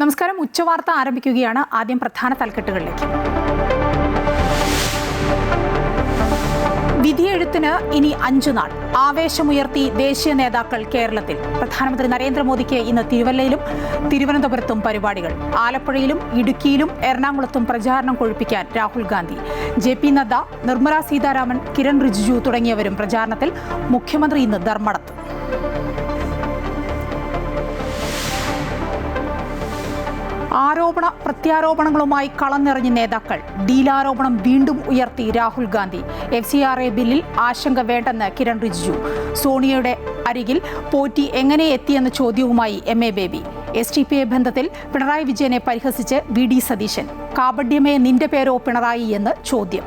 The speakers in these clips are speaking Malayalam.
നമസ്കാരം. ഉച്ചവാർത്ത ആരംഭിക്കുകയാണ്. ആദ്യം പ്രധാന തലക്കെട്ടുകളിലേക്ക്. വിധിയെഴുത്തിന് ഇനി 5 നാൾ. ആവേശമുയർത്തി ദേശീയ നേതാക്കൾ കേരളത്തിൽ. പ്രധാനമന്ത്രി നരേന്ദ്രമോദിക്ക് ഇന്ന് തിരുവല്ലയിലും തിരുവനന്തപുരത്തും പരിപാടികൾ. ആലപ്പുഴയിലും ഇടുക്കിയിലും എറണാകുളത്തും പ്രചാരണം കൊഴുപ്പിക്കാൻ രാഹുൽ ഗാന്ധി. JP നദ്ദ, നിർമ്മല സീതാരാമൻ, കിരൺ റിജിജു തുടങ്ങിയവരും പ്രചാരണത്തിൽ. മുഖ്യമന്ത്രി ഇന്ന് ധർമ്മടത്ത്. ആരോപണ പ്രത്യാരോപണങ്ങളുമായി കളം നിറഞ്ഞ നേതാക്കൾ. ഡീലാരോപണം വീണ്ടും ഉയർത്തി രാഹുൽ ഗാന്ധി. FCRA ബില്ലിൽ ആശങ്ക വേണ്ടെന്ന് കിരൺ റിജിജു. സോണിയയുടെ അരികിൽ പോറ്റി എങ്ങനെ എത്തിയെന്ന ചോദ്യവുമായി MA ബേബി. STPA ബന്ധത്തിൽ പിണറായി വിജയനെ പരിഹസിച്ച് VD സതീശൻ. കാപഡ്യമേ നിന്റെ പേരോ പിണറായി എന്ന് ചോദ്യം.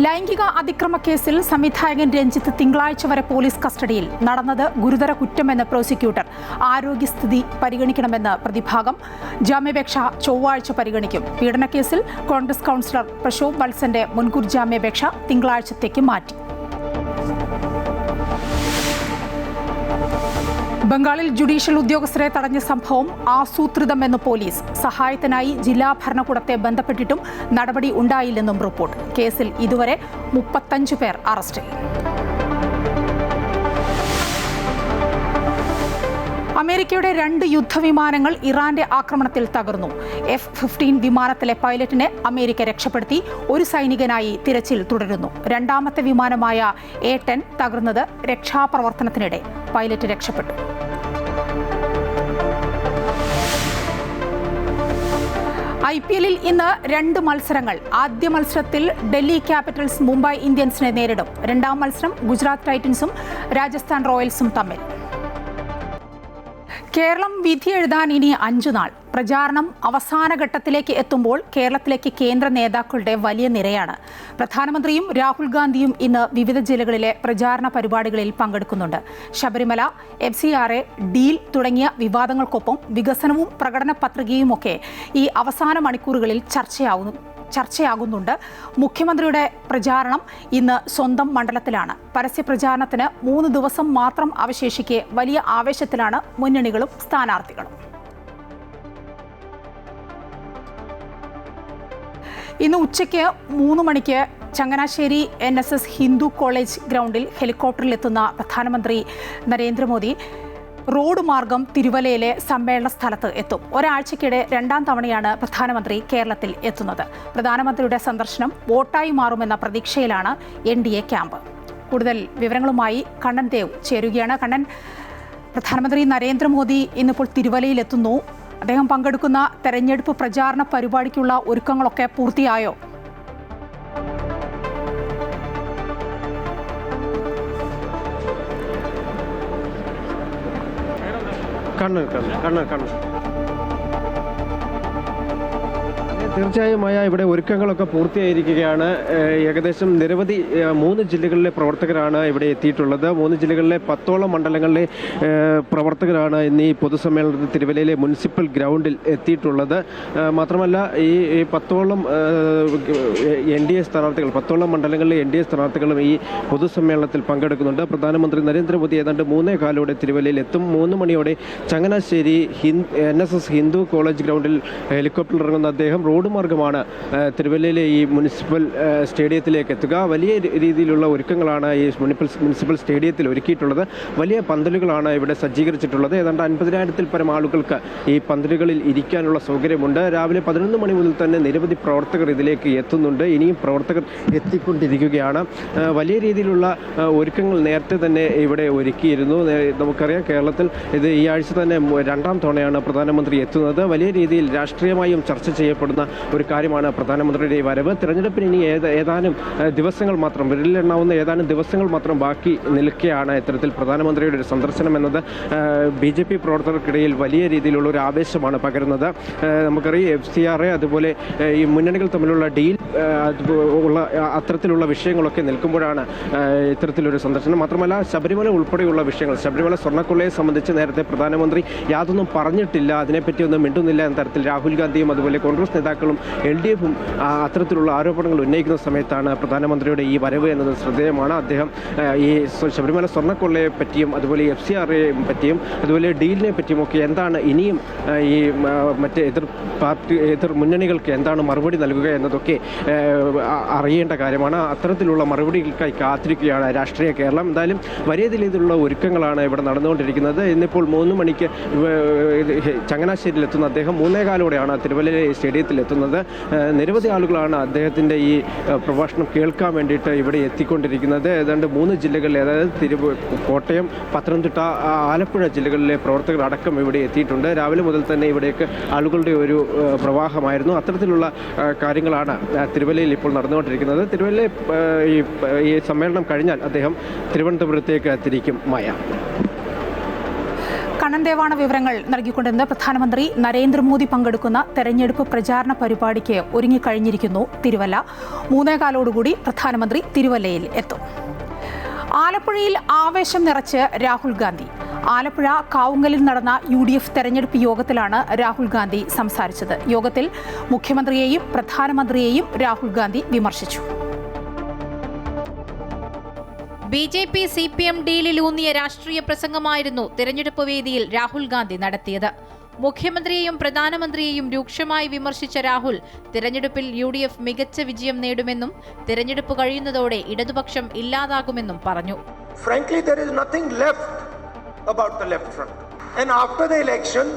ലൈംഗിക അതിക്രമ കേസിൽ സംവിധായകൻ രഞ്ജിത്ത് തിങ്കളാഴ്ച വരെ പോലീസ് കസ്റ്റഡിയിൽ. നടന്നത് ഗുരുതര കുറ്റമെന്ന് പ്രോസിക്യൂട്ടർ. ആരോഗ്യസ്ഥിതി പരിഗണിക്കണമെന്ന് പ്രതിഭാഗം. ജാമ്യാപേക്ഷ ചൊവ്വാഴ്ച പരിഗണിക്കും. പീഡനക്കേസിൽ കോൺഗ്രസ് കൗൺസിലർ പ്രശോഭ് വത്സന്റെ മുൻകൂർ ജാമ്യാപേക്ഷ തിങ്കളാഴ്ചത്തേക്ക് മാറ്റി. ബംഗാളിൽ ജുഡീഷ്യൽ ഉദ്യോഗസ്ഥരെ തടഞ്ഞ സംഭവം ആസൂത്രിതമെന്ന് പോലീസ്. സഹായത്തിനായി ജില്ലാ ഭരണകൂടത്തെ ബന്ധപ്പെട്ടിട്ടും നടപടി ഉണ്ടായില്ലെന്നും റിപ്പോർട്ട്. കേസിൽ ഇതുവരെ 35 പേർ അറസ്റ്റിൽ. അമേരിക്കയുടെ 2 യുദ്ധവിമാനങ്ങൾ ഇറാന്റെ ആക്രമണത്തിൽ തകർന്നു. F-15 വിമാനത്തിലെ പൈലറ്റിനെ അമേരിക്ക രക്ഷപ്പെടുത്തി. ഒരു സൈനികനായി തിരച്ചിൽ തുടരുന്നു. രണ്ടാമത്തെ വിമാനമായ A-10 തകർന്നത് രക്ഷാപ്രവർത്തനത്തിനിടെ. പൈലറ്റ് രക്ഷപ്പെട്ടു. IPL-ൽ ഇന്ന് 2 മത്സരങ്ങൾ. ആദ്യ മത്സരത്തിൽ ഡൽഹി ക്യാപിറ്റൽസ് മുംബൈ ഇന്ത്യൻസിനെ നേരിടും. രണ്ടാം മത്സരം ഗുജറാത്ത് ടൈറ്റൻസും രാജസ്ഥാൻ റോയൽസും തമ്മിൽ. കേരളം വിധി എഴുതാൻ ഇനി 5 നാൾ. പ്രചാരണം അവസാന ഘട്ടത്തിലേക്ക് എത്തുമ്പോൾ കേരളത്തിലേക്ക് കേന്ദ്ര നേതാക്കളുടെ വലിയ നിരയാണ്. പ്രധാനമന്ത്രിയും രാഹുൽ ഗാന്ധിയും ഇന്ന് വിവിധ ജില്ലകളിലെ പ്രചാരണ പരിപാടികളിൽ പങ്കെടുക്കുന്നുണ്ട്. ശബരിമല, FCRA ഡീൽ തുടങ്ങിയ വിവാദങ്ങൾക്കൊപ്പം വികസനവും പ്രകടന പത്രികയുമൊക്കെ ഈ അവസാന മണിക്കൂറുകളിൽ ചർച്ചയാകുന്നുണ്ട്. മുഖ്യമന്ത്രിയുടെ പ്രചാരണം ഇന്ന് സ്വന്തം മണ്ഡലത്തിലാണ്. പരസ്യ പ്രചാരണത്തിന് 3 ദിവസം മാത്രം അവശേഷിക്കെ വലിയ ആവേശത്തിലാണ് മുന്നണികളും സ്ഥാനാർത്ഥികളും. ഇന്ന് ഉച്ചയ്ക്ക് 3 മണിക്ക് ചങ്ങനാശ്ശേരി NSS ഹിന്ദു കോളേജ് ഗ്രൗണ്ടിൽ ഹെലികോപ്റ്ററിലെത്തുന്ന പ്രധാനമന്ത്രി നരേന്ദ്രമോദി റോഡ് മാർഗം തിരുവല്ലയിലെ സമ്മേളന സ്ഥലത്ത് എത്തും. ഒരാഴ്ചയ്ക്കിടെ 2ാം തവണയാണ് പ്രധാനമന്ത്രി കേരളത്തിൽ എത്തുന്നത്. പ്രധാനമന്ത്രിയുടെ സന്ദർശനം വോട്ടായി മാറുമെന്ന പ്രതീക്ഷയിലാണ് NDA ക്യാമ്പ്. കൂടുതൽ വിവരങ്ങളുമായി കണ്ണൻ ദേവ് ചേരുകയാണ്. കണ്ണൻ, പ്രധാനമന്ത്രി നരേന്ദ്രമോദി ഇന്നിപ്പോൾ തിരുവല്ലയിലെത്തുന്നു. അദ്ദേഹം പങ്കെടുക്കുന്ന തെരഞ്ഞെടുപ്പ് പ്രചാരണ പരിപാടിക്കുള്ള ഒരുക്കങ്ങളൊക്കെ പൂർത്തിയായോ? തീർച്ചയായും ഇവിടെ ഒരുക്കങ്ങളൊക്കെ പൂർത്തിയായിരിക്കുകയാണ്. ഏകദേശം നിരവധി 3 ജില്ലകളിലെ പ്രവർത്തകരാണ് ഇവിടെ എത്തിയിട്ടുള്ളത്. 3 ജില്ലകളിലെ 10ഓളം മണ്ഡലങ്ങളിലെ പ്രവർത്തകരാണ് ഇന്ന് ഈ പൊതുസമ്മേളനത്തിൽ തിരുവല്ലയിലെ മുനിസിപ്പൽ ഗ്രൗണ്ടിൽ എത്തിയിട്ടുള്ളത്. മാത്രമല്ല ഈ 10ഓളം NDA സ്ഥാനാർത്ഥികൾ, 10ഓളം മണ്ഡലങ്ങളിലെ NDA സ്ഥാനാർത്ഥികളും ഈ പൊതുസമ്മേളനത്തിൽ പങ്കെടുക്കുന്നുണ്ട്. പ്രധാനമന്ത്രി നരേന്ദ്രമോദി ഏതാണ്ട് 3:15 തിരുവല്ലയിൽ എത്തും. 3 മണിയോടെ ചങ്ങനാശ്ശേരി NSS ഹിന്ദു കോളേജ് ഗ്രൗണ്ടിൽ ഹെലികോപ്റ്ററിൽ ഇറങ്ങുന്ന അദ്ദേഹം റോഡ് മാർഗമാണ് തിരുവല്ലയിലെ ഈ മുനിസിപ്പൽ സ്റ്റേഡിയത്തിലേക്ക് എത്തുക. വലിയ രീതിയിലുള്ള ഒരുക്കങ്ങളാണ് ഈ മുനിസിപ്പൽ സ്റ്റേഡിയത്തിൽ ഒരുക്കിയിട്ടുള്ളത്. വലിയ പന്തലുകളാണ് ഇവിടെ സജ്ജീകരിച്ചിട്ടുള്ളത്. ഏതാണ്ട് 50,000-ൽ പരം ആളുകൾക്ക് ഈ പന്തലുകളിൽ ഇരിക്കാനുള്ള സൗകര്യമുണ്ട്. രാവിലെ 11 മണി മുതൽ തന്നെ നിരവധി പ്രവർത്തകർ ഇതിലേക്ക് എത്തുന്നുണ്ട്. ഇനിയും പ്രവർത്തകർ എത്തിക്കൊണ്ടിരിക്കുകയാണ്. വലിയ രീതിയിലുള്ള ഒരുക്കങ്ങൾ നേരത്തെ തന്നെ ഇവിടെ ഒരുക്കിയിരുന്നു. നമുക്കറിയാം, കേരളത്തിൽ ഇത് ഈ ആഴ്ച തന്നെ 2ാം തവണയാണ് പ്രധാനമന്ത്രി എത്തുന്നത്. വലിയ രീതിയിൽ രാഷ്ട്രീയമായും ചർച്ച ചെയ്യപ്പെടുന്ന ഒരു കാര്യമാണ് പ്രധാനമന്ത്രിയുടെ ഈ വരവ്. തെരഞ്ഞെടുപ്പിന് ഇനി ഏതാനും ദിവസങ്ങൾ മാത്രം, വിരലിലെണ്ണാവുന്ന ഏതാനും ദിവസങ്ങൾ മാത്രം ബാക്കി നിൽക്കുകയാണ്. ഇത്തരത്തിൽ പ്രധാനമന്ത്രിയുടെ ഒരു സന്ദർശനം എന്നത് BJP പ്രവർത്തകർക്കിടയിൽ വലിയ രീതിയിലുള്ള ഒരു ആവേശമാണ് പകരുന്നത്. നമുക്കറിയാം, FCRA അതുപോലെ ഈ മുന്നണികൾ തമ്മിലുള്ള ഡീൽ അത്തരത്തിലുള്ള വിഷയങ്ങളൊക്കെ നിൽക്കുമ്പോഴാണ് ഇത്തരത്തിലൊരു സന്ദർശനം. മാത്രമല്ല, ശബരിമല ഉൾപ്പെടെയുള്ള വിഷയങ്ങൾ, ശബരിമല സ്വർണ്ണക്കൊള്ളയെ സംബന്ധിച്ച് നേരത്തെ പ്രധാനമന്ത്രി യാതൊന്നും പറഞ്ഞിട്ടില്ല, അതിനെപ്പറ്റി ഒന്നും മിണ്ടുന്നില്ല എന്ന തരത്തിൽ രാഹുൽ ഗാന്ധിയും അതുപോലെ കോൺഗ്രസ് നേതാക്കൾ നേതാക്കളും LDFും അത്തരത്തിലുള്ള ആരോപണങ്ങൾ ഉന്നയിക്കുന്ന സമയത്താണ് പ്രധാനമന്ത്രിയുടെ ഈ വരവ് എന്നത് ശ്രദ്ധേയമാണ്. അദ്ദേഹം ഈ ശബരിമല സ്വർണ്ണക്കൊള്ളയെ പറ്റിയും അതുപോലെ FCRയെ പറ്റിയും അതുപോലെ ഡീലിനെ പറ്റിയും ഒക്കെ എന്താണ് ഇനിയും ഈ മറ്റ് എതിർ മുന്നണികൾക്ക് എന്താണ് മറുപടി നൽകുക എന്നതൊക്കെ അറിയേണ്ട കാര്യമാണ്. അത്തരത്തിലുള്ള മറുപടികൾക്കായി കാത്തിരിക്കുകയാണ് രാഷ്ട്രീയ കേരളം. എന്തായാലും വലിയ രീതിയിലുള്ള ഒരുക്കങ്ങളാണ് ഇവിടെ നടന്നുകൊണ്ടിരിക്കുന്നത്. ഇന്നിപ്പോൾ 3 മണിക്ക് ചങ്ങനാശ്ശേരിയിലെത്തുന്ന അദ്ദേഹം 3:15ഓടെയാണ് തിരുവല്ല സ്റ്റേഡിയത്തിൽ എത്തുന്നത്. നിരവധി ആളുകളാണ് അദ്ദേഹത്തിൻ്റെ ഈ പ്രഭാഷണം കേൾക്കാൻ വേണ്ടിയിട്ട് ഇവിടെ എത്തിക്കൊണ്ടിരിക്കുന്നത്. ഏതാണ്ട് 3 ജില്ലകളിലെ, അതായത് കോട്ടയം, പത്തനംതിട്ട, ആലപ്പുഴ ജില്ലകളിലെ പ്രവർത്തകർ അടക്കം ഇവിടെ എത്തിയിട്ടുണ്ട്. രാവിലെ മുതൽ തന്നെ ഇവിടേക്ക് ആളുകളുടെ ഒരു പ്രവാഹമായിരുന്നു. അത്തരത്തിലുള്ള കാര്യങ്ങളാണ് തിരുവല്ലയിൽ ഇപ്പോൾ നടന്നുകൊണ്ടിരിക്കുന്നത്. തിരുവല്ല ഈ സമ്മേളനം കഴിഞ്ഞാൽ അദ്ദേഹം തിരുവനന്തപുരത്തേക്ക് തിരിക്കും. മായ കണ്ണൻ ദേവാണ് വിവരങ്ങൾ നൽകിക്കൊണ്ടിരുന്ന പ്രധാനമന്ത്രി നരേന്ദ്രമോദി പങ്കെടുക്കുന്ന തെരഞ്ഞെടുപ്പ് പ്രചാരണ പരിപാടിക്ക് ഒരുങ്ങിക്കഴിഞ്ഞിരിക്കുന്നു തിരുവല്ല. 3:15ഓടുകൂടി പ്രധാനമന്ത്രി തിരുവല്ലയിൽ എത്തും. ആലപ്പുഴയിൽ ആവേശം നിറച്ച് രാഹുൽ ഗാന്ധി. ആലപ്പുഴ കാവുങ്കലിൽ നടന്ന UDF തെരഞ്ഞെടുപ്പ് യോഗത്തിലാണ് രാഹുൽ ഗാന്ധി സംസാരിച്ചത്. യോഗത്തിൽ മുഖ്യമന്ത്രിയെയും പ്രധാനമന്ത്രിയെയും രാഹുൽ ഗാന്ധി വിമർശിച്ചു. BJP CPM ഡീലിലൂന്നിയ രാഷ്ട്രീയ പ്രസംഗമായിരുന്നു തെരഞ്ഞെടുപ്പ് വേദിയിൽ രാഹുൽ ഗാന്ധി നടത്തിയത്. മുഖ്യമന്ത്രിയെയും പ്രധാനമന്ത്രിയെയും രൂക്ഷമായി വിമർശിച്ച രാഹുൽ തെരഞ്ഞെടുപ്പിൽ UDF മികച്ച വിജയം നേടുമെന്നും തെരഞ്ഞെടുപ്പ് കഴിയുന്നതോടെ ഇടതുപക്ഷം ഇല്ലാതാകുമെന്നും പറഞ്ഞു. Frankly, there is nothing left about the left front. And after the election,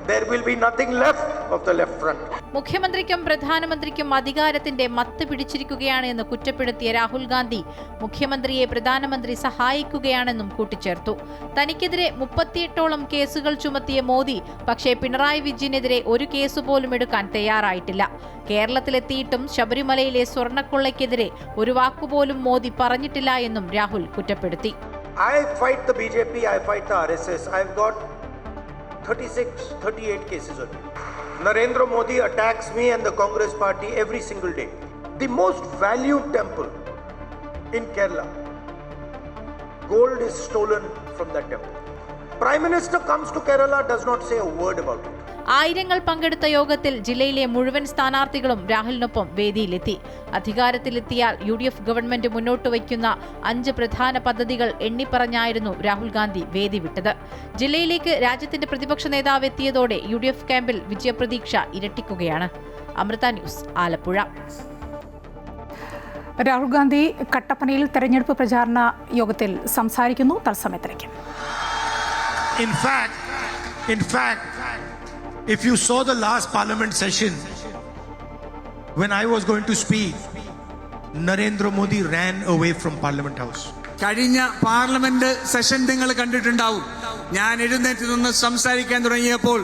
there will be nothing left of the left front. മുഖ്യമന്ത്രിക്കും പ്രധാനമന്ത്രിക്കും അധികാരത്തിന്റെ മത്ത് പിടിച്ചിരിക്കുകയാണ് എന്ന് കുറ്റപ്പെടുത്തിയ രാഹുൽ ഗാന്ധി മുഖ്യമന്ത്രിയെ പ്രധാനമന്ത്രി സഹായിക്കുകയാണെന്നും കൂട്ടിച്ചേർത്തു. തനിക്കെതിരെ 38ഓളം കേസുകൾ ചുമത്തിയ മോദി പക്ഷേ പിണറായി വിജയനെതിരെ ഒരു കേസ് പോലും എടുക്കാൻ തയ്യാറായിട്ടില്ല. കേരളത്തിലെത്തിയിട്ടും ശബരിമലയിലെ സ്വർണ്ണക്കൊള്ളയ്ക്കെതിരെ ഒരു വാക്കുപോലും മോദി പറഞ്ഞിട്ടില്ല എന്നും രാഹുൽ കുറ്റപ്പെടുത്തി. I fight the BJP, I fight the RSS. I've got 38 cases on me. Narendra Modi attacks me and the Congress party every single day. The most valued temple in Kerala, gold is stolen from that temple. Prime Minister comes to Kerala, does not say a word about it. ആയിരങ്ങൾ പങ്കെടുത്ത യോഗത്തിൽ ജില്ലയിലെ മുഴുവൻ സ്ഥാനാർത്ഥികളും രാഹുലിനൊപ്പം വേദിയിലെത്തി. അധികാരത്തിലെത്തിയാൽ UDF ഗവൺമെന്റ് മുന്നോട്ട് വയ്ക്കുന്ന 5 പ്രധാന പദ്ധതികൾ എണ്ണിപ്പറഞ്ഞായിരുന്നു രാഹുൽ ഗാന്ധി വേദി വിട്ടത്. ജില്ലയിലേക്ക് രാജ്യത്തിന്റെ പ്രതിപക്ഷ നേതാവ് എത്തിയതോടെ UDF ക്യാമ്പിൽ വിജയപ്രതീക്ഷ ഇരട്ടിക്കുകയാണ്. അമൃത ന്യൂസ്, ആലപ്പുഴ. രാഹുൽ ഗാന്ധി കട്ടപ്പനയിൽ തെരഞ്ഞെടുപ്പ് പ്രചാരണ യോഗത്തിൽ സംസാരിക്കുന്നു. തത്സമയത്തിലേക്ക്. In fact, if you saw the last parliament session, when I was going to speak, Narendra Modi ran away from Parliament House. കഴിഞ്ഞ പാർലമെന്റ് സെഷൻ നിങ്ങൾ കണ്ടിട്ടുണ്ടാവും. ഞാൻ എഴുന്നേറ്റ് നിന്ന് സംസാരിക്കാൻ തുടങ്ങിയപ്പോൾ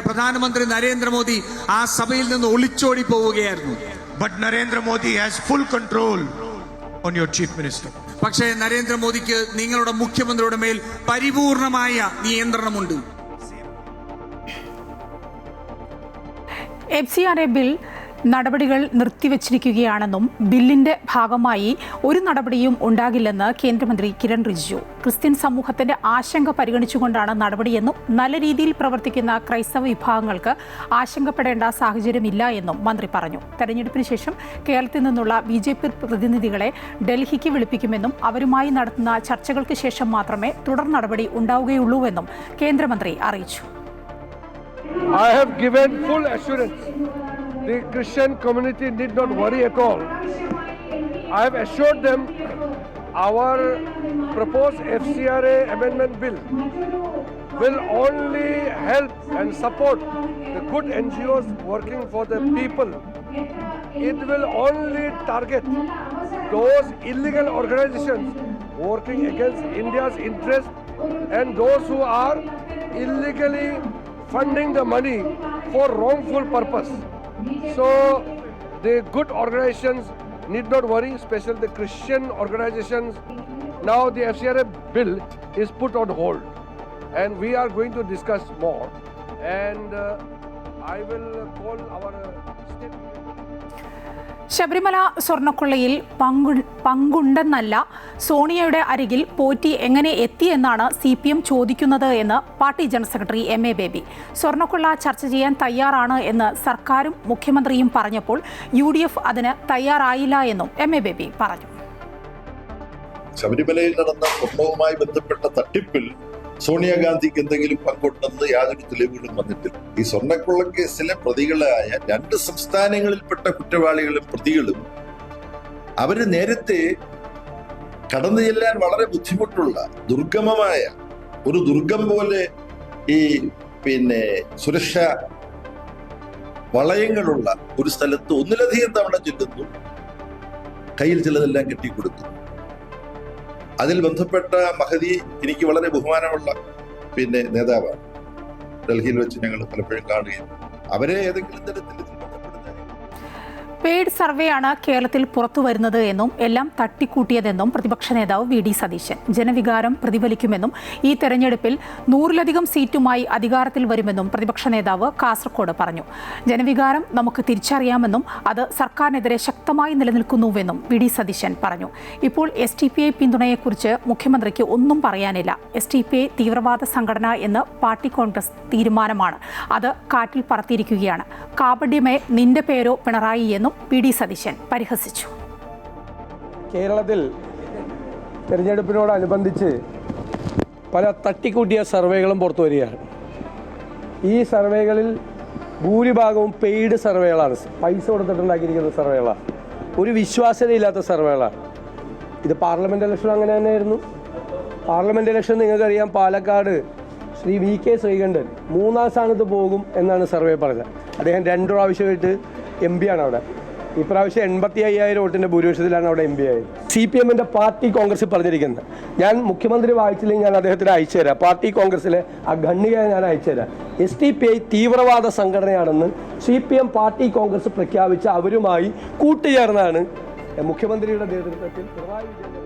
പ്രധാനമന്ത്രി നരേന്ദ്രമോദി ആ സഭയിൽ നിന്ന് ഒളിച്ചോടി പോവുകയായിരുന്നു. But Narendra Modi has full control on your chief minister. പക്ഷേ നരേന്ദ്രമോദിക്ക് നിങ്ങളുടെ മുഖ്യമന്ത്രിയുടെ മേൽ പരിപൂർണമായ നിയന്ത്രണമുണ്ട്. FCRA ബിൽ നടപടികൾ നിർത്തിവച്ചിരിക്കുകയാണെന്നും ബില്ലിന്റെ ഭാഗമായി ഒരു നടപടിയും ഉണ്ടാകില്ലെന്ന് കേന്ദ്രമന്ത്രി കിരൺ റിജിജു. ക്രിസ്ത്യൻ സമൂഹത്തിന്റെ ആശങ്ക പരിഗണിച്ചുകൊണ്ടാണ് നടപടിയെന്നും നല്ല രീതിയിൽ പ്രവർത്തിക്കുന്ന ക്രൈസ്തവ വിഭാഗങ്ങൾക്ക് ആശങ്കപ്പെടേണ്ട സാഹചര്യമില്ല എന്നും മന്ത്രി പറഞ്ഞു. തെരഞ്ഞെടുപ്പിന് ശേഷം കേരളത്തിൽ നിന്നുള്ള BJP പ്രതിനിധികളെ ഡൽഹിക്ക് വിളിപ്പിക്കുമെന്നും അവരുമായി നടത്തുന്ന ചർച്ചകൾക്ക് ശേഷം മാത്രമേ തുടർ നടപടി ഉണ്ടാവുകയുള്ളൂവെന്നും കേന്ദ്രമന്ത്രി അറിയിച്ചു. I have given full assurance. The Christian community need not worry at all. I have assured them our proposed FCRA amendment bill will only help and support the good NGOs working for the people. It will only target those illegal organizations working against India's interest and those who are illegally funding the money for wrongful purpose. So the good organizations need not worry, especially the Christian organizations. Now the FCRA bill is put on hold and we are going to discuss more, and I will call our state. Sabarimala സ്വർണ്ണക്കൊള്ളയിൽ പങ്കുണ്ടെന്നല്ല, സോണിയയുടെ അരികിൽ പോറ്റി എങ്ങനെ എത്തിയെന്നാണ് CPM ചോദിക്കുന്നത് എന്ന് party general secretary MA baby. സ്വർണ്ണക്കൊള്ള ചർച്ച ചെയ്യാൻ തയ്യാറാണ് എന്ന് സർക്കാരും മുഖ്യമന്ത്രിയും പറഞ്ഞപ്പോൾ UDF അതിന് തയ്യാറായില്ല എന്നും MA ബേബി പറഞ്ഞു. ശബരിമലയിൽ നടന്ന സ്വർണവുമായി ബന്ധപ്പെട്ട തട്ടിപ്പിൽ സോണിയാഗാന്ധിക്ക് എന്തെങ്കിലും പങ്കുണ്ടെന്ന് യാതൊരു തെളിവുകളും വന്നിട്ടില്ല. ഈ സ്വർണ്ണക്കൊള്ള കേസിലെ പ്രതികളായ 2 സംസ്ഥാനങ്ങളിൽപ്പെട്ട കുറ്റവാളികളും പ്രതികളും അവര് നേരത്തെ കടന്നു ചെല്ലാൻ വളരെ ബുദ്ധിമുട്ടുള്ള ദുർഗമമായ ഒരു ദുർഗം പോലെ ഈ സുരക്ഷാ വളയങ്ങളുള്ള ഒരു സ്ഥലത്ത് ഒന്നിലധികം തവണ ചെല്ലുന്നു, കയ്യിൽ ചിലതെല്ലാം കെട്ടിക്കൊടുക്കുന്നു. അതിൽ ബന്ധപ്പെട്ട മഹദി എനിക്ക് വളരെ ബഹുമാനമുള്ള നേതാവാണ്. ഡൽഹിയിൽ വെച്ച് ഞങ്ങൾ പലപ്പോഴും കാണുകയും അവരെ ഏതെങ്കിലും തരത്തിൽ പെയ്ഡ് സർവേയാണ് കേരളത്തിൽ പുറത്തു വരുന്നത് എന്നും എല്ലാം തട്ടിക്കൂട്ടിയതെന്നും പ്രതിപക്ഷ നേതാവ് VD സതീശൻ. ജനവികാരം പ്രതിഫലിക്കുമെന്നും ഈ തെരഞ്ഞെടുപ്പിൽ 100-ലധികം സീറ്റുമായി അധികാരത്തിൽ വരുമെന്നും പ്രതിപക്ഷ നേതാവ് കാസർഗോഡ് പറഞ്ഞു. ജനവികാരം നമുക്ക് തിരിച്ചറിയാമെന്നും അത് സർക്കാരിനെതിരെ ശക്തമായി നിലനിൽക്കുന്നുവെന്നും VD സതീശൻ പറഞ്ഞു. ഇപ്പോൾ SDPI പിന്തുണയെക്കുറിച്ച് മുഖ്യമന്ത്രിക്ക് ഒന്നും പറയാനില്ല. SDPI തീവ്രവാദ സംഘടന എന്ന് പാർട്ടി കോൺഗ്രസ് തീരുമാനമാണ്. അത് കാറ്റിൽ പറത്തിയിരിക്കുകയാണ്. കാപട്യമേ നിന്റെ പേരോ പിണറായി എന്നും VD സതീശൻ പരിഹസിച്ചു. കേരളത്തിൽ തെരഞ്ഞെടുപ്പിനോടനുബന്ധിച്ച് പല തട്ടിക്കൂട്ടിയ സർവേകളും പുറത്തു വരികയാണ്. ഈ സർവേകളിൽ ഭൂരിഭാഗവും പെയ്ഡ് സർവേകളാണ്, പൈസ കൊടുത്തിട്ടുണ്ടാക്കിയിരിക്കുന്ന സർവേകളാണ്, ഒരു വിശ്വാസ്യതയില്ലാത്ത സർവേകളാണ്. ഇത് പാർലമെൻറ്റ് ഇലക്ഷൻ അങ്ങനെ തന്നെയായിരുന്നു. പാർലമെൻറ്റ് ഇലക്ഷൻ നിങ്ങൾക്കറിയാം, പാലക്കാട് ശ്രീ VK ശ്രീകണ്ഠൻ 3-ാം സ്ഥാനത്ത് പോകും എന്നാണ് സർവേ പറഞ്ഞത്. അദ്ദേഹം 2 പ്രാവശ്യമായിട്ട് MP ആണ് അവിടെ. ഇപ്രാവശ്യം 85,000 വോട്ടിൻ്റെ ഭൂരിപക്ഷത്തിലാണ് അവിടെ MP ആയത്. CPMൻ്റെ പാർട്ടി കോൺഗ്രസ് പറഞ്ഞിരിക്കുന്നത്, ഞാൻ മുഖ്യമന്ത്രി വായിച്ചില്ലെങ്കിൽ ഞാൻ അദ്ദേഹത്തിന് അയച്ചു തരാം. പാർട്ടി കോൺഗ്രസിലെ ആ ഖണ്ഡികയെ ഞാൻ അയച്ചു തരാം. SDPI തീവ്രവാദ സംഘടനയാണെന്ന് CPM പാർട്ടി കോൺഗ്രസ് പ്രഖ്യാപിച്ച അവരുമായി കൂട്ടുചേർന്നാണ് മുഖ്യമന്ത്രിയുടെ നേതൃത്വത്തിൽ പിണറായി വിജയന്റെ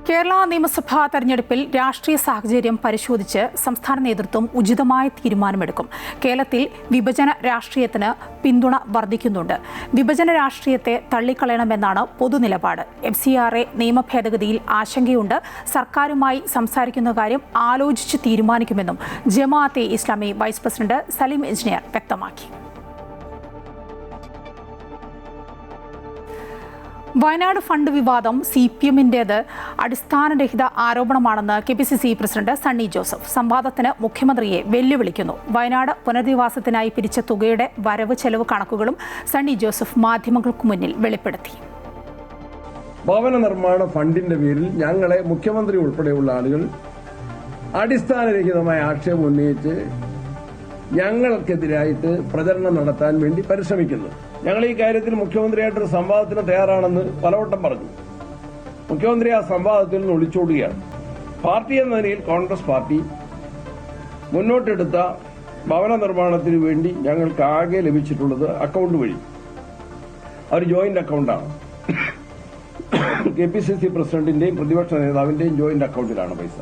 കേരള നിയമസഭാ തെരഞ്ഞെടുപ്പിൽ രാഷ്ട്രീയ സാഹചര്യം പരിശോധിച്ച് സംസ്ഥാന നേതൃത്വം ഉചിതമായ തീരുമാനമെടുക്കും. കേരളത്തിൽ വിഭജന രാഷ്ട്രീയത്തിന് പിന്തുണ വർദ്ധിക്കുന്നുണ്ട്. വിഭജന രാഷ്ട്രീയത്തെ തള്ളിക്കളയണമെന്നാണ് പൊതുനിലപാട്. FCRA നിയമ ഭേദഗതിയിൽ ആശങ്കയുണ്ട്. സർക്കാരുമായി സംസാരിക്കുന്ന കാര്യം ആലോചിച്ച് തീരുമാനിക്കുമെന്നും Jamaat-e Islami vice president Saleem engineer വ്യക്തമാക്കി. വയനാട് ഫണ്ട് വിവാദം CPMൻ്റേത് അടിസ്ഥാനരഹിത ആരോപണമാണെന്ന് KPCC പ്രസിഡന്റ് സണ്ണി ജോസഫ്. സംവാദത്തിന് മുഖ്യമന്ത്രിയെ വെല്ലുവിളിക്കുന്നു. വയനാട് പുനരധിവാസത്തിനായി പിരിച്ച തുകയുടെ വരവ് ചെലവ് കണക്കുകളും സണ്ണി ജോസഫ് മാധ്യമങ്ങൾക്ക് മുന്നിൽ വെളിപ്പെടുത്തി. ഭവന നിർമ്മാണ ഫണ്ടിന്റെ പേരിൽ ഞങ്ങളെ മുഖ്യമന്ത്രി ഉൾപ്പെടെയുള്ള ആളുകൾ അടിസ്ഥാനരഹിതമായ ആക്ഷേപം ഉന്നയിച്ച് ഞങ്ങൾക്കെതിരായിട്ട് പ്രചരണം നടത്താൻ വേണ്ടി പരിശ്രമിക്കുന്നു. ഞങ്ങൾ ഈ കാര്യത്തിൽ മുഖ്യമന്ത്രിയായിട്ടൊരു സംവാദത്തിന് തയ്യാറാണെന്ന് പലവട്ടം പറഞ്ഞു. മുഖ്യമന്ത്രി ആ സംവാദത്തിൽ നിന്ന് ഒളിച്ചോടുകയാണ്. പാർട്ടി എന്ന നിലയിൽ കോൺഗ്രസ് പാർട്ടി മുന്നോട്ടെടുത്ത ഭവന നിർമ്മാണത്തിന് വേണ്ടി ഞങ്ങൾക്ക് ആകെ ലഭിച്ചിട്ടുള്ളത് അക്കൗണ്ട് വഴി, ഒരു ജോയിന്റ് അക്കൗണ്ടാണ്. KPCC പ്രസിഡന്റിന്റെയും പ്രതിപക്ഷ നേതാവിന്റെയും ജോയിന്റ് അക്കൗണ്ടിലാണ് പൈസ.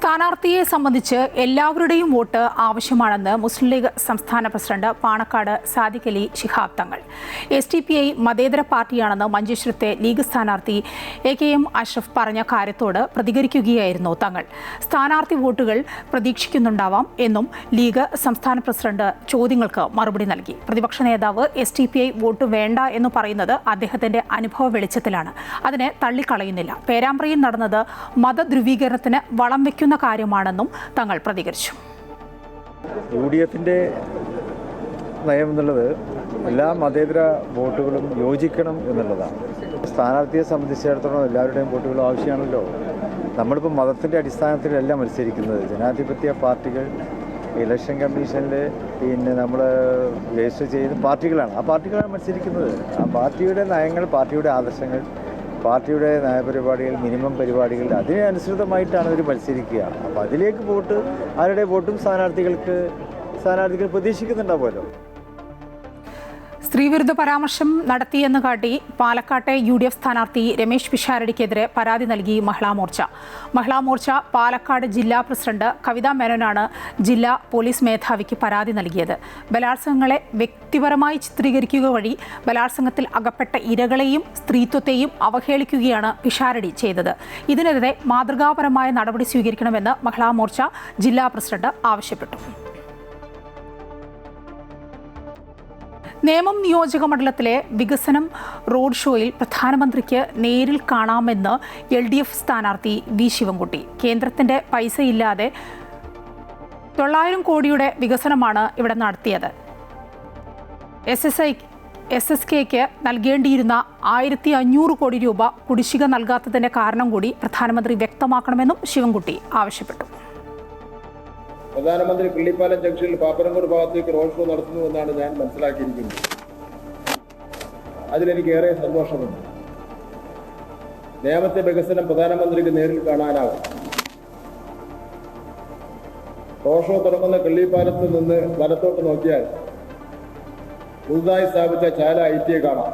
സ്ഥാനാർത്ഥിയെ സംബന്ധിച്ച് എല്ലാവരുടെയും വോട്ട് ആവശ്യമാണെന്ന് മുസ്ലിം ലീഗ് സംസ്ഥാന പ്രസിഡന്റ് പാണക്കാട് സാദിഖ് അലി ശിഹാബ് തങ്ങൾ. SDPI മതേതര പാർട്ടിയാണെന്ന് മഞ്ചേശ്വരത്തെ ലീഗ് സ്ഥാനാർത്ഥി AKM അഷ്റഫ് പറഞ്ഞ കാര്യത്തോട് പ്രതികരിക്കുകയായിരുന്നു തങ്ങൾ. സ്ഥാനാർത്ഥി വോട്ടുകൾ പ്രതീക്ഷിക്കുന്നുണ്ടാവാം എന്നും ലീഗ് സംസ്ഥാന പ്രസിഡന്റ് ചോദ്യങ്ങൾക്ക് മറുപടി നൽകി. പ്രതിപക്ഷ നേതാവ് SDPI വോട്ട് വേണ്ട എന്ന് പറയുന്നത് അദ്ദേഹത്തിന്റെ അനുഭവ വെളിച്ചത്തിലാണ്. അതിനെ തള്ളിക്കളയുന്നില്ല. പേരാമ്പ്രയിൽ നടന്നത് മതധ്രുവീകരണത്തിന് വളം വയ്ക്കുന്ന കാര്യമാണെന്നും തങ്ങൾ പ്രതികരിച്ചു. UDFന്റെ നയം എന്നുള്ളത് എല്ലാ മതേതര വോട്ടുകളും യോജിക്കണം എന്നുള്ളതാണ്. സ്ഥാനാർത്ഥിയെ സംബന്ധിച്ചിടത്തോളം എല്ലാവരുടെയും വോട്ടുകൾ ആവശ്യമാണല്ലോ. നമ്മളിപ്പോൾ മതത്തിൻ്റെ അടിസ്ഥാനത്തിലല്ല മത്സരിക്കുന്നത്. ജനാധിപത്യ പാർട്ടികൾ ഇലക്ഷൻ കമ്മീഷനിൽ നമ്മൾ രജിസ്റ്റർ ചെയ്യുന്ന പാർട്ടികളാണ്. ആ പാർട്ടികളാണ് മത്സരിക്കുന്നത്. ആ പാർട്ടിയുടെ നയങ്ങൾ, പാർട്ടിയുടെ ആദർശങ്ങൾ, പാർട്ടിയുടെ നയപരിപാടികൾ, മിനിമം പരിപാടികൾ, അതിനനുസൃതമായിട്ടാണ് അവർ മത്സരിക്കുക. അപ്പോൾ അതിലേക്ക് വോട്ട്, ആരുടെ വോട്ടും സ്ഥാനാർത്ഥികൾ പ്രതീക്ഷിക്കുന്നുണ്ടാവുമല്ലോ. സ്ത്രീവിരുദ്ധ പരാമർശം നടത്തിയെന്ന് കാട്ടി പാലക്കാട്ടെ UDF സ്ഥാനാർത്ഥി രമേശ് പിഷാരടിക്കെതിരെ പരാതി നൽകി മഹിളാ മോർച്ച. മഹിളാ മോർച്ച പാലക്കാട് ജില്ലാ പ്രസിഡന്റ് കവിത മേനോനാണ് ജില്ലാ പോലീസ് മേധാവിക്ക് പരാതി നൽകിയത്. ബലാത്സംഗങ്ങളെ വ്യക്തിപരമായി ചിത്രീകരിക്കുക വഴി ബലാത്സംഗത്തിൽ അകപ്പെട്ട ഇരകളെയും സ്ത്രീത്വത്തെയും അവഹേളിക്കുകയാണ് പിഷാരടി ചെയ്തത്. ഇതിനെതിരെ മാതൃകാപരമായ നടപടി സ്വീകരിക്കണമെന്ന് മഹിളാ മോർച്ച ജില്ലാ പ്രസിഡന്റ് ആവശ്യപ്പെട്ടു. നേമം നിയോജക മണ്ഡലത്തിലെ വികസനം റോഡ് ഷോയിൽ പ്രധാനമന്ത്രിക്ക് നേരിൽ കാണാമെന്ന് LDF സ്ഥാനാർത്ഥി വി ശിവൻകുട്ടി. കേന്ദ്രത്തിന്റെ പൈസയില്ലാതെ 900 കോടിയുടെ വികസനമാണ് ഇവിടെ നടത്തിയത്. SSKക്ക് നൽകേണ്ടിയിരുന്ന 1500 കോടി രൂപ കുടിശ്ശിക നൽകാത്തതിന്റെ കാരണം കൂടി പ്രധാനമന്ത്രി വ്യക്തമാക്കണമെന്നും ശിവൻകുട്ടി ആവശ്യപ്പെട്ടു. പ്രധാനമന്ത്രി കിള്ളിപ്പാലം ജംഗ്ഷനിൽ പാപ്പനംകോട് ഭാഗത്തേക്ക് റോഡ് ഷോ നടത്തുന്നുവെന്നാണ് ഞാൻ മനസ്സിലാക്കിയിരിക്കുന്നത്. അതിലെനിക്ക് ഏറെ സന്തോഷമുണ്ട്. നേമത്തെ വികസനം പ്രധാനമന്ത്രിക്ക് നേരിൽ കാണാനാവും. റോഡ് ഷോ തുടങ്ങുന്ന കിള്ളിപ്പാലത്ത് നിന്ന് വലത്തോട്ട് നോക്കിയാൽ പുതുതായി സ്ഥാപിച്ച ചാല ITA കാണാം.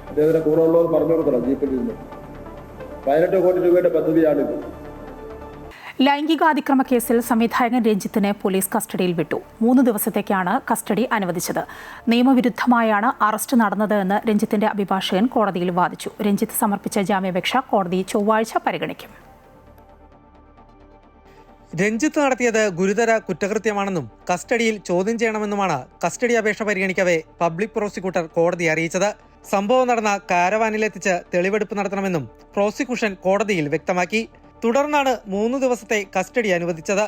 അദ്ദേഹത്തിന് കൂടെയുള്ളവർ പറഞ്ഞു കൊടുക്കണം. ജീപ്പിൽ നിന്ന് 18 കോടി രൂപയുടെ പദ്ധതിയാണിത്. ലൈംഗികാതിക്രമ കേസിൽ സംവിധായകൻ രഞ്ജിത്തിനെ പോലീസ് കസ്റ്റഡിയിൽ വിട്ടു. 3 ദിവസത്തേക്കാണ് കസ്റ്റഡി അനുവദിച്ചത്. നിയമവിരുദ്ധമായാണ് അറസ്റ്റ് നടന്നതെന്ന് രഞ്ജിത്തിന്റെ അഭിഭാഷകൻ കോടതിയിൽ വാദിച്ചു. രഞ്ജിത്ത് സമർപ്പിച്ച ജാമ്യാപേക്ഷ കോടതി ചൊവ്വാഴ്ച പരിഗണിക്കും. രഞ്ജിത്ത് നടത്തിയത് ഗുരുതര കുറ്റകൃത്യമാണെന്നും കസ്റ്റഡിയിൽ ചോദ്യം ചെയ്യണമെന്നുമാണ് കസ്റ്റഡി അപേക്ഷ പരിഗണിക്കവേ പബ്ലിക് പ്രോസിക്യൂട്ടർ കോടതിയെ അറിയിച്ചത്. സംഭവം നടന്ന കാരവാനിലെത്തിച്ച് തെളിവെടുപ്പ് നടത്തണമെന്നും പ്രോസിക്യൂഷൻ കോടതിയിൽ വ്യക്തമാക്കി. തുടർന്നാണ് 3 ദിവസത്തെ കസ്റ്റഡി അനുവദിച്ചത്.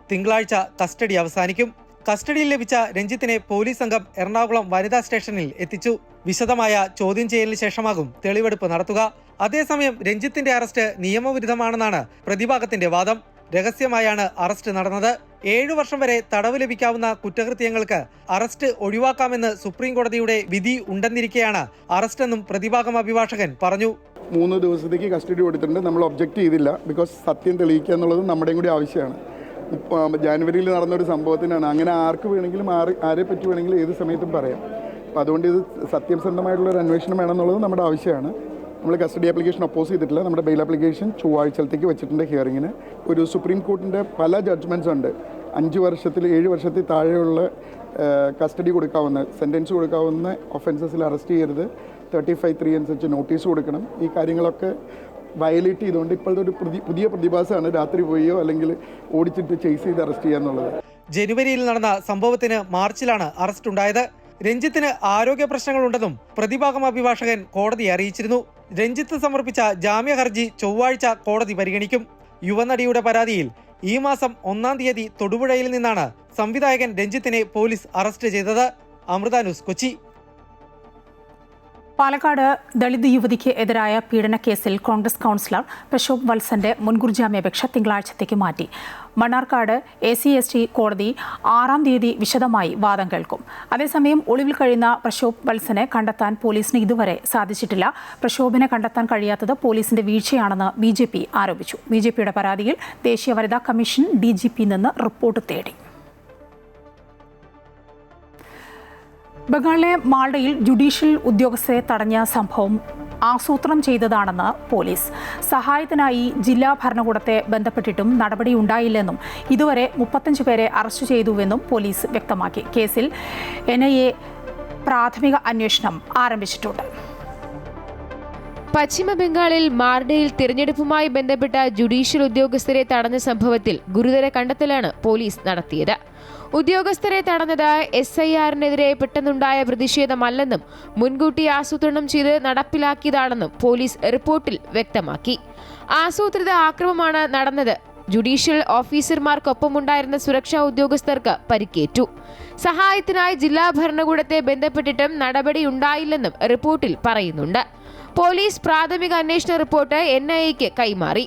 തിങ്കളാഴ്ച കസ്റ്റഡി അവസാനിക്കും. കസ്റ്റഡിയിൽ ലഭിച്ച രഞ്ജിത്തിനെ പോലീസ് സംഘം എറണാകുളം വനിതാ സ്റ്റേഷനിൽ എത്തിച്ചു. വിശദമായ ചോദ്യം ചെയ്യലിന് ശേഷമാകും തെളിവെടുപ്പ് നടത്തുക. അതേസമയം രഞ്ജിത്തിന്റെ അറസ്റ്റ് നിയമവിരുദ്ധമാണെന്നാണ് പ്രതിഭാഗത്തിന്റെ വാദം. രഹസ്യമായാണ് അറസ്റ്റ് നടന്നത്. 7 വർഷം വരെ തടവ് ലഭിക്കാവുന്ന കുറ്റകൃത്യങ്ങൾക്ക് അറസ്റ്റ് ഒഴിവാക്കാമെന്ന് സുപ്രീം കോടതിയുടെ വിധി ഉണ്ടെന്നിരിക്കെയാണ് അറസ്റ്റെന്നും പ്രതിഭാഗം അഭിഭാഷകൻ പറഞ്ഞു. 3 ദിവസത്തേക്ക് കസ്റ്റഡി കൊടുത്തിട്ടുണ്ട്. നമ്മൾ ഒബ്ജക്റ്റ് ചെയ്തില്ല. ബിക്കോസ് സത്യം തെളിയിക്കുക എന്നുള്ളത് നമ്മുടെയും കൂടി ആവശ്യമാണ്. ജനുവരിയിൽ നടന്നൊരു സംഭവത്തിനാണ്. അങ്ങനെ ആർക്ക് വേണമെങ്കിലും ആരെ പറ്റി വേണമെങ്കിലും ഏത് സമയത്തും പറയാം. അപ്പോൾ അതുകൊണ്ട് ഇത് സത്യസന്ധമായിട്ടുള്ളൊരു അന്വേഷണം വേണമെന്നുള്ളത് നമ്മുടെ ആവശ്യമാണ്. നമ്മൾ കസ്റ്റഡി ആപ്ലിക്കേഷൻ ഒപ്പോസ് ചെയ്തിട്ടില്ല. നമ്മുടെ ബെയിൽ ആപ്ലിക്കേഷൻ ചൊവ്വാഴ്ചത്തേക്ക് വെച്ചിട്ടുണ്ട് ഹിയറിങ്ങിന്. ഒരു സുപ്രീം കോർട്ടിൻ്റെ പല ജഡ്ജ്മെൻറ്റ്സ് ഉണ്ട്. 5 വർഷത്തിൽ 7 വർഷത്തിൽ താഴെയുള്ള കസ്റ്റഡി കൊടുക്കാവുന്ന സെൻറ്റൻസ് കൊടുക്കാവുന്ന ഒഫൻസസിൽ അറസ്റ്റ് ചെയ്യരുത്. 35(3) അനുസരിച്ച് നോട്ടീസ് കൊടുക്കണം. ഈ കാര്യങ്ങളൊക്കെ വയലേറ്റ് ചെയ്തുകൊണ്ട് ഇപ്പോഴത്തെ ഒരു പുതിയ പ്രതിഭാസമാണ് രാത്രി പോയോ അല്ലെങ്കിൽ ഓടിച്ചിട്ട് ചേസ് ചെയ്ത് അറസ്റ്റ് ചെയ്യുക എന്നുള്ളത്. ജനുവരിയിൽ നടന്ന സംഭവത്തിന് മാർച്ചിലാണ് അറസ്റ്റ് ഉണ്ടായത്. രഞ്ജിത്തിന് ആരോഗ്യ പ്രശ്നങ്ങളുണ്ടെന്നും പ്രതിഭാഗം അഭിഭാഷകൻ കോടതിയെ അറിയിച്ചിരുന്നു. രഞ്ജിത്ത് സമർപ്പിച്ച ജാമ്യ ഹർജി ചൊവ്വാഴ്ച കോടതി പരിഗണിക്കും. യുവനടിയുടെ പരാതിയിൽ ഈ മാസം 1-ാം തീയതി തൊടുപുഴയിൽ നിന്നാണ് സംവിധായകൻ രഞ്ജിത്തിനെ പോലീസ് അറസ്റ്റ് ചെയ്തത്. അമൃത ന്യൂസ്, കൊച്ചി. പാലക്കാട് ദളിത് യുവതിക്ക് എതിരായ പീഡനക്കേസിൽ കോൺഗ്രസ് കൗൺസിലർ പ്രശോഭ് വത്സന്റെ മുൻകൂർ ജാമ്യാപേക്ഷ തിങ്കളാഴ്ചത്തേക്ക് മാറ്റി. മണ്ണാർക്കാട് ACST കോടതി 6-ാം തീയതി വിശദമായി വാദം കേൾക്കും. അതേസമയം ഒളിവിൽ കഴിയുന്ന പ്രശോഭ് വത്സനെ കണ്ടെത്താൻ പോലീസിന് ഇതുവരെ സാധിച്ചിട്ടില്ല. പ്രശോഭിനെ കണ്ടെത്താൻ കഴിയാത്തത് പോലീസിന്റെ വീഴ്ചയാണെന്ന് BJP ആരോപിച്ചു. BJPയുടെ പരാതിയിൽ ദേശീയ വനിതാ കമ്മീഷൻ DGP നിന്ന് റിപ്പോർട്ട് തേടി. ബംഗാളിലെ മാൾഡയിൽ ജുഡീഷ്യൽ ഉദ്യോഗസ്ഥരെ തടഞ്ഞ സംഭവം ആസൂത്രണം ചെയ്തതാണെന്ന് പോലീസ്. സഹായത്തിനായി ജില്ലാ ഭരണകൂടത്തെ ബന്ധപ്പെട്ടിട്ടും നടപടിയുണ്ടായില്ലെന്നും ഇതുവരെ 35 പേരെ അറസ്റ്റ് ചെയ്തുവെന്നും പോലീസ് വ്യക്തമാക്കി. കേസിൽ NIA പ്രാഥമിക അന്വേഷണം ആരംഭിച്ചിട്ടുണ്ട്. പശ്ചിമ ബംഗാളിൽ മാർഡയിൽ തിരഞ്ഞെടുപ്പുമായി ബന്ധപ്പെട്ട ജുഡീഷ്യൽ ഉദ്യോഗസ്ഥരെ തടഞ്ഞ സംഭവത്തിൽ ഗുരുതര കണ്ടെത്തലാണ് പോലീസ് നടത്തിയത്. ഉദ്യോഗസ്ഥരെ തടഞ്ഞത് SIRനെതിരെ പെട്ടെന്നുണ്ടായ പ്രതിഷേധമല്ലെന്നും മുൻകൂട്ടി ആസൂത്രണം ചെയ്ത് നടപ്പിലാക്കിയതാണെന്നും പോലീസ് റിപ്പോർട്ടിൽ വ്യക്തമാക്കി. ആസൂത്രിത ആക്രമണമാണ് നടന്നത്. ജുഡീഷ്യൽ ഓഫീസർമാർക്കൊപ്പമുണ്ടായിരുന്ന സുരക്ഷാ ഉദ്യോഗസ്ഥർക്ക് പരിക്കേറ്റു. സഹായത്തിനായി ജില്ലാ ഭരണകൂടത്തെ ബന്ധപ്പെട്ടിട്ടും നടപടിയുണ്ടായില്ലെന്നും റിപ്പോർട്ടിൽ പറയുന്നുണ്ട്. പോലീസ് പ്രാഥമിക അന്വേഷണ റിപ്പോർട്ട് NIAക്ക് കൈമാറി.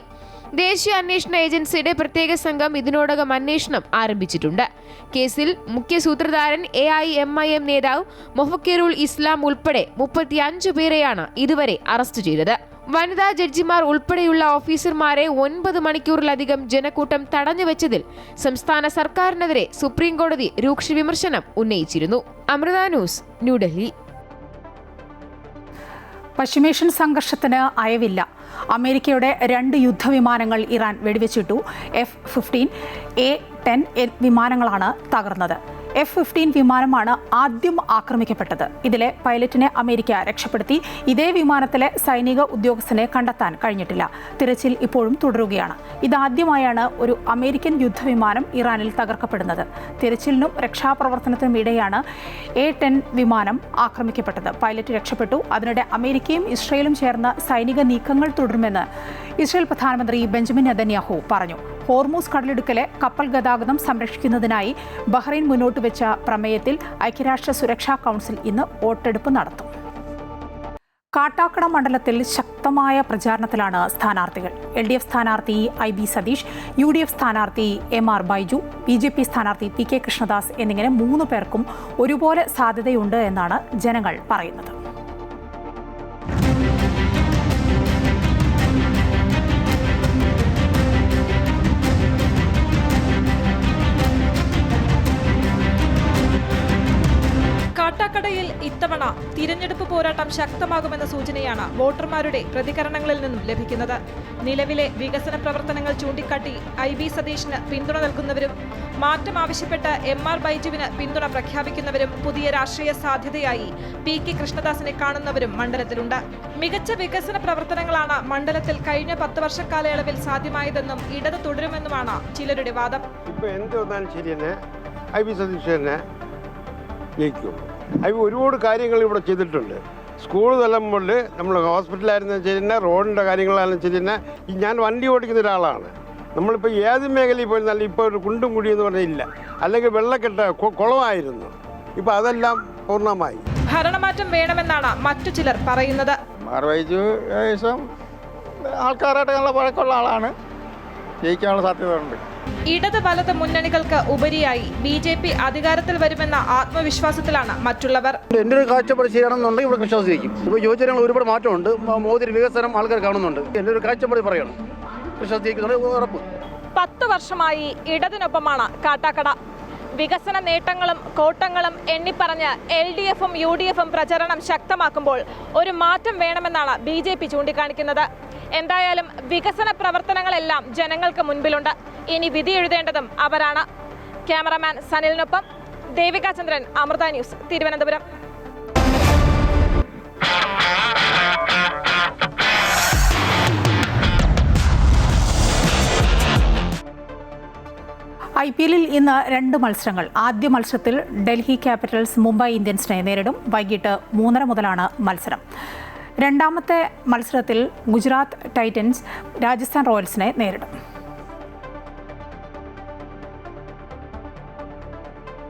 ദേശീയ അന്വേഷണ ഏജൻസിയുടെ പ്രത്യേക സംഘം ഇതിനോടകം അന്വേഷണം ആരംഭിച്ചിട്ടുണ്ട്. കേസിൽ മുഖ്യ സൂത്രധാരൻ AIMIM നേതാവ് മൊഫക്കിറുൽ ഇസ്ലാം ഉൾപ്പെടെ 35 പേരെയാണ് ഇതുവരെ അറസ്റ്റ് ചെയ്തത്. വനിതാ ജഡ്ജിമാർ ഉൾപ്പെടെയുള്ള ഓഫീസർമാരെ 9 മണിക്കൂറിലധികം ജനക്കൂട്ടം തടഞ്ഞുവെച്ചതിൽ സംസ്ഥാന സർക്കാരിനെതിരെ സുപ്രീംകോടതി രൂക്ഷ വിമർശനം ഉന്നയിച്ചിരുന്നു. അമൃത ന്യൂസ്, ന്യൂഡൽഹി. പശ്ചിമേഷ്യൻ സംഘർഷത്തിന് അയവില്ല. അമേരിക്കയുടെ 2 യുദ്ധവിമാനങ്ങൾ ഇറാൻ വെടിവെച്ചിട്ടു. F-15A-10 വിമാനങ്ങളാണ് തകർന്നത്. F-15 വിമാനമാണ് ആദ്യം ആക്രമിക്കപ്പെട്ടത്. ഇതിലെ പൈലറ്റിനെ അമേരിക്ക രക്ഷപ്പെടുത്തി. ഇതേ വിമാനത്തിലെ സൈനിക ഉദ്യോഗസ്ഥനെ കണ്ടെത്താൻ കഴിഞ്ഞിട്ടില്ല. തിരച്ചിൽ ഇപ്പോഴും തുടരുകയാണ്. ഇതാദ്യമായാണ് ഒരു അമേരിക്കൻ യുദ്ധവിമാനം ഇറാനിൽ തകർക്കപ്പെടുന്നത്. തിരച്ചിലിനും രക്ഷാപ്രവർത്തനത്തിനും ഇടെയാണ് A-10 വിമാനം ആക്രമിക്കപ്പെട്ടത്. പൈലറ്റ് രക്ഷപ്പെട്ടു. അതിനിടെ അമേരിക്കയും ഇസ്രയേലും ചേർന്ന് സൈനിക നീക്കങ്ങൾ തുടരുമെന്ന് ഇസ്രയേൽ പ്രധാനമന്ത്രി ബെഞ്ചമിൻ നെതന്യാഹു പറഞ്ഞു. ഹോർമൂസ് കടലിടുക്കിലെ കപ്പൽ ഗതാഗതം സംരക്ഷിക്കുന്നതിനായി ബഹ്റൈൻ മുന്നോട്ട് വെച്ച പ്രമേയത്തിൽ ഐക്യരാഷ്ട്ര സുരക്ഷാ കൗൺസിൽ ഇന്ന് വോട്ടെടുപ്പ് നടത്തും. കാട്ടാക്കട മണ്ഡലത്തിൽ ശക്തമായ പ്രചാരണത്തിലാണ് സ്ഥാനാർത്ഥികൾ. LDF സ്ഥാനാർത്ഥി IB സതീഷ്, UDF സ്ഥാനാർത്ഥി MR ബൈജു, BJP സ്ഥാനാർത്ഥി PK കൃഷ്ണദാസ് എന്നിങ്ങനെ 3 പേർക്കും ഒരുപോലെ സാധ്യതയുണ്ട് എന്നാണ് ജനങ്ങൾ പറയുന്നത്. കാട്ടാക്കടയിൽ ഇത്തവണ തിരഞ്ഞെടുപ്പ് പോരാട്ടം ശക്തമാകുമെന്ന സൂചനയാണ് വോട്ടർമാരുടെ പ്രതികരണങ്ങളിൽ നിന്നും ലഭിക്കുന്നത്. നിലവിലെ വികസന പ്രവർത്തനങ്ങൾ ചൂണ്ടിക്കാട്ടി IB സതീഷിന് പിന്തുണ നൽകുന്നവരും മാറ്റം ആവശ്യപ്പെട്ട് MR ബൈജുവിന് പിന്തുണ പ്രഖ്യാപിക്കുന്നവരും പുതിയ രാഷ്ട്രീയ സാധ്യതയായി PK കൃഷ്ണദാസിനെ കാണുന്നവരും മണ്ഡലത്തിലുണ്ട്. മികച്ച വികസന പ്രവർത്തനങ്ങളാണ് മണ്ഡലത്തിൽ കഴിഞ്ഞ 10 വർഷ കാലയളവിൽ സാധ്യമായതെന്നും ഇടത് തുടരുമെന്നുമാണ് ചിലരുടെ വാദം. ഒരുപാട് കാര്യങ്ങൾ ഇവിടെ ചെയ്തിട്ടുണ്ട്. സ്കൂൾ തലം മുതൽ നമ്മൾ ഹോസ്പിറ്റലായിരുന്ന ശരി തന്നെ, റോഡിൻ്റെ കാര്യങ്ങളായാലും ശരി തന്നെ. ഞാൻ വണ്ടി ഓടിക്കുന്ന ഒരാളാണ്. നമ്മളിപ്പോൾ ഏത് മേഖലയിൽ പോയിരുന്നാലും ഇപ്പോൾ ഒരു കുണ്ടും കുടിയെന്ന് പറഞ്ഞില്ല, അല്ലെങ്കിൽ വെള്ളക്കെട്ട കുളമായിരുന്നു. ഇപ്പോൾ അതെല്ലാം പൂർണ്ണമായി. ഭരണമാറ്റം വേണമെന്നാണ് മറ്റു ചിലർ പറയുന്നത്. ആൾക്കാരായിട്ട് നല്ല പഴക്കമുള്ള ആളാണ്, ജയിക്കാനുള്ള സാധ്യതയുണ്ട്. ഇടത് വലത് മുന്നണികൾക്ക് ഉപരിയായി BJP അധികാരത്തിൽ വരുമെന്ന ആത്മവിശ്വാസത്തിലാണ് മറ്റുള്ളവർ. എൻ്റെ ഒരു കാഴ്ചപ്പാട് ചെയ്യണമെന്നുണ്ടെങ്കിൽ ഇവിടെ വിശ്വാസിക്കും. ഇപ്പോൾ യുവജനങ്ങൾ ഒരുപാട് മാറ്റമുണ്ട്. മോദി വികസനം ആൾക്കാർ കാണുന്നുണ്ട്. എൻ്റെ ഒരു കാഴ്ചപ്പാട് പറയണം, വിശ്വാസിക്കുന്നുണ്ട് ഉറപ്പ്. 10 വർഷമായി ഇടതിനൊപ്പമാണ് കാട്ടാക്കട. വികസന നേട്ടങ്ങളും കോട്ടങ്ങളും എണ്ണിപ്പറഞ്ഞ് LDFും UDFും പ്രചരണം ശക്തമാക്കുമ്പോൾ ഒരു മാറ്റം വേണമെന്നാണ് BJP ചൂണ്ടിക്കാണിക്കുന്നത്. എന്തായാലും വികസന പ്രവർത്തനങ്ങളെല്ലാം ജനങ്ങൾക്ക് മുൻപിലുണ്ട്. ഇനി വിധി എഴുതേണ്ടതും അവരാണ്. ക്യാമറമാൻ സനിലിനൊപ്പം ദേവിക ചന്ദ്രൻ, അമൃത ന്യൂസ്, തിരുവനന്തപുരം. IPL-ൽ ഇന്ന് 2 മത്സരങ്ങൾ. ആദ്യ മത്സരത്തിൽ ഡൽഹി ക്യാപിറ്റൽസ് മുംബൈ ഇന്ത്യൻസിനെ നേരിടും. വൈകിട്ട് 3:30 മുതലാണ് മത്സരം. രണ്ടാമത്തെ മത്സരത്തിൽ ഗുജറാത്ത് ടൈറ്റൻസ് രാജസ്ഥാൻ റോയൽസിനെ നേരിടും.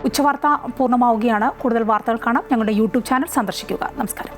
ഉച്ചവാർത്ത പൂർണ്ണമാവുകയാണ്. കൂടുതൽ വാർത്തകൾ കാണാം ഞങ്ങളുടെ YouTube ചാനൽ സന്ദർശിക്കുക. നമസ്കാരം.